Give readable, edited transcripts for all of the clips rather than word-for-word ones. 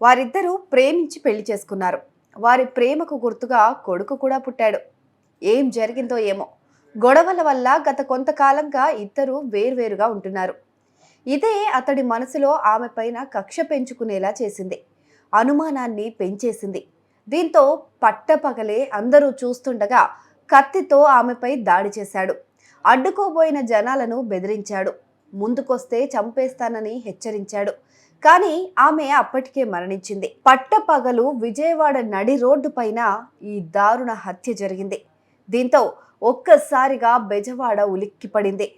వారిద్దరూ ప్రేమించి పెళ్లి చేసుకున్నారు. వారి ప్రేమకు గుర్తుగా కొడుకు కూడా పుట్టాడు. ఏం జరిగిందో ఏమో, గొడవల వల్ల గత కొంతకాలంగా ఇద్దరు వేర్వేరుగా ఉంటున్నారు. ఇదే అతడి మనసులో ఆమె పైన కక్ష పెంచుకునేలా చేసింది, అనుమానాన్ని పెంచేసింది. దీంతో పట్టపగలే అందరూ చూస్తుండగా కత్తితో ఆమెపై దాడి చేశాడు. అడ్డుకోబోయిన జనాలను బెదిరించాడు. ముందుకొస్తే చంపేస్తానని హెచ్చరించాడు. కానీ ఆమె అప్పటికే మరణించింది. పట్టపగలు విజయవాడ నడి రోడ్డు పైన ఈ దారుణ హత్య జరిగింది. దీంతో ఒక్కసారిగా బెజవాడ ఉలిక్కిపడింది.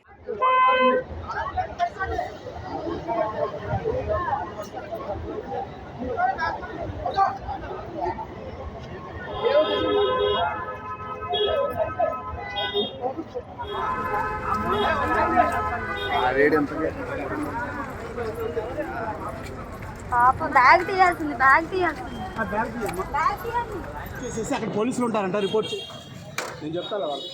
బ్యాగ్ తీయాల్సింది, అక్కడ పోలీసులు ఉంటారంట, రిపోర్ట్ నేను చెప్తాను వాళ్ళు.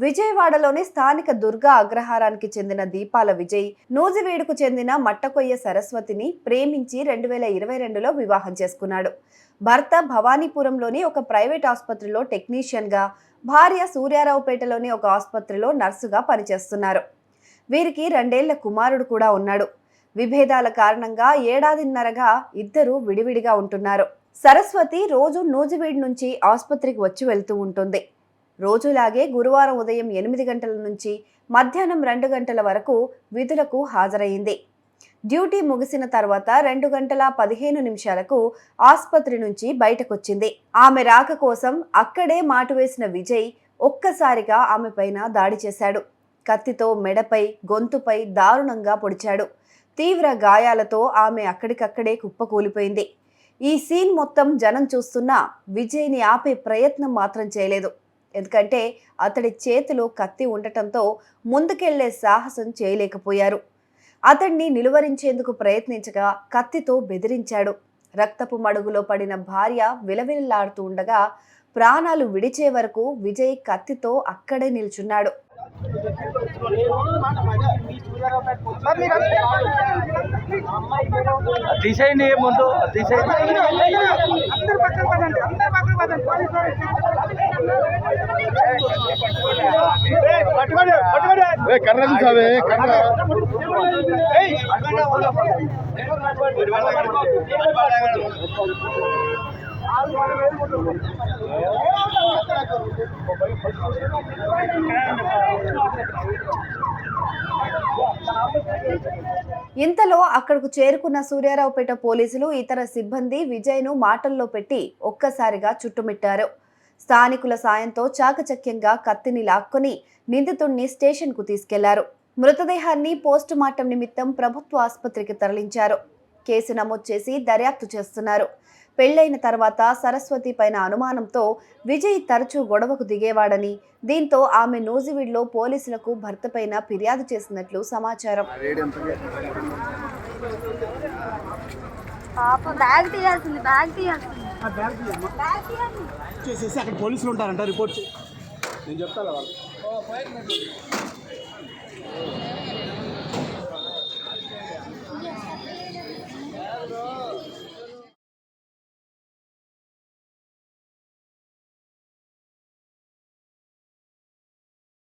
విజయవాడలోని స్థానిక దుర్గా అగ్రహారానికి చెందిన దీపాల విజయ్ నూజివీడుకు చెందిన మట్టకొయ్య సరస్వతిని ప్రేమించి 2022లో వివాహం చేసుకున్నాడు. భర్త భవానీపురంలోని ఒక ప్రైవేట్ ఆసుపత్రిలో టెక్నీషియన్గా, భార్య సూర్యారావుపేటలోని ఒక ఆసుపత్రిలో నర్సుగా పనిచేస్తున్నారు. వీరికి 2 ఏళ్ల కుమారుడు కూడా ఉన్నాడు. విభేదాల కారణంగా ఏడాదిన్నరగా ఇద్దరు విడివిడిగా ఉంటున్నారు. సరస్వతి రోజు నూజివీడు నుంచి ఆసుపత్రికి వచ్చి వెళ్తూ ఉంటుంది. రోజులాగే గురువారం ఉదయం 8 గంటల నుంచి మధ్యాహ్నం 2 గంటల వరకు విధులకు హాజరయ్యింది. డ్యూటీ ముగిసిన తర్వాత 2 గంటల 15 నిమిషాలకు ఆసుపత్రి నుంచి బయటకొచ్చింది. ఆమె రాక కోసం అక్కడే మాటు వేసిన విజయ్ ఒక్కసారిగా ఆమె పైన దాడి చేశాడు. కత్తితో మెడపై, గొంతుపై దారుణంగా పొడిచాడు. తీవ్ర గాయాలతో ఆమె అక్కడికక్కడే కుప్పకూలిపోయింది. ఈ సీన్ మొత్తం జనం చూస్తున్నా విజయ్ని ఆపే ప్రయత్నం మాత్రం చేయలేదు. ఎందుకంటే అతడి చేతిలో కత్తి ఉండటంతో ముందుకెళ్లే సాహసం చేయలేకపోయారు. అతన్ని నిలువరించేందుకు ప్రయత్నించగా కత్తితో బెదిరించాడు. రక్తపు మడుగులో పడిన భార్య విలవిల్లాడుతూ ఉండగా ప్రాణాలు విడిచే వరకు విజయ్ కత్తితో అక్కడే నిల్చున్నాడు. ఇంతలో అక్కడకు చేరుకున్న సూర్యారావుపేట పోలీసులు, ఇతర సిబ్బంది విజయ్ను మాటల్లో పెట్టి ఒక్కసారిగా చుట్టుమిట్టారు. స్థానికుల సాయంతో చాకచక్యంగా కత్తిని లాక్కొని నిందితుడిని స్టేషన్కు తీసుకెళ్లారు. మృతదేహాన్ని పోస్టుమార్టం నిమిత్తం ప్రభుత్వ ఆసుపత్రికి తరలించారు. కేసు నమోదు చేసి దర్యాప్తు చేస్తున్నారు. పెళ్లైన తర్వాత సరస్వతి పైన అనుమానంతో విజయ్ తరచూ గొడవకు దిగేవాడని, దీంతో ఆమె నూజివీడులో పోలీసులకు భర్త పైన ఫిర్యాదు చేసినట్లు సమాచారం. అక్కడ పోలీసులు ఉంటారంట, రిపోర్ట్ నేను చెప్తాను వాళ్ళు.